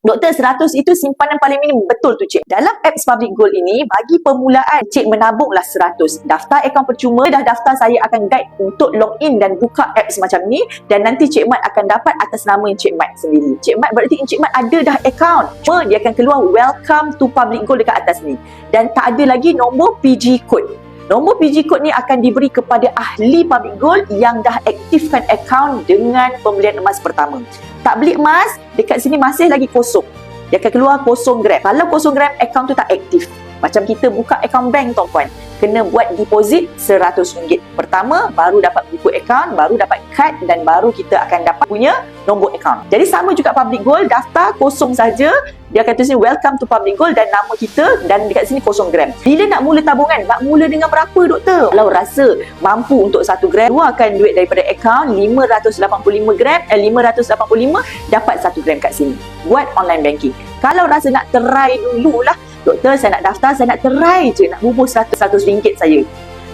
Doktor, 100 itu simpanan paling minim. Betul tu, Cik. Dalam apps Public Gold ini, bagi permulaan, Cik menabunglah 100. Daftar akaun percuma, dah daftar, saya akan guide untuk login dan buka apps macam ni. Dan nanti Cik Mat akan dapat atas nama Cik Mat sendiri. Cik Mat berarti Cik Mat ada dah akaun. Cuma dia akan keluar welcome to Public Gold dekat atas ni. Dan tak ada lagi nombor PG code. Nombor PG code ni akan diberi kepada ahli Public Gold yang dah aktifkan akaun dengan pembelian emas pertama. Tak beli emas, dekat sini masih lagi kosong. Dia akan keluar kosong gram. Kalau kosong gram, akaun tu tak aktif. Macam kita buka akaun bank, tuan-puan. Kena buat deposit RM100. Pertama, baru dapat buku akaun, baru dapat kad dan baru kita akan dapat punya nombor akaun. Jadi sama juga Public Gold, daftar kosong saja. Dia akan tulis welcome to Public Gold dan nama kita dan dekat sini kosong gram. Bila nak mula tabungan? Nak mula dengan berapa, doktor? Kalau rasa mampu untuk 1 gram, keluarkan duit daripada akaun 585 gram, 585 dapat 1 gram kat sini. Buat online banking. Kalau rasa nak try dululah, doktor, saya nak daftar, saya nak try je, nak bubuh RM100 saya.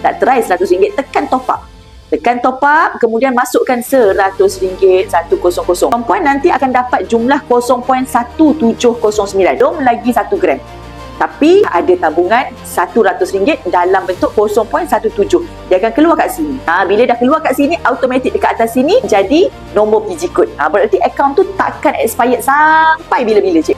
Nak try RM100, tekan top up. Tekan top up, kemudian masukkan RM100, 100. Perempuan nanti akan dapat jumlah 0.1709. Belum lagi 1 gram. Tapi ada tabungan RM100 dalam bentuk 0.17. Dia akan keluar kat sini. Bila dah keluar kat sini, automatik dekat atas sini jadi nombor PG code. Berarti akaun tu takkan expired sampai bila-bila, Cik.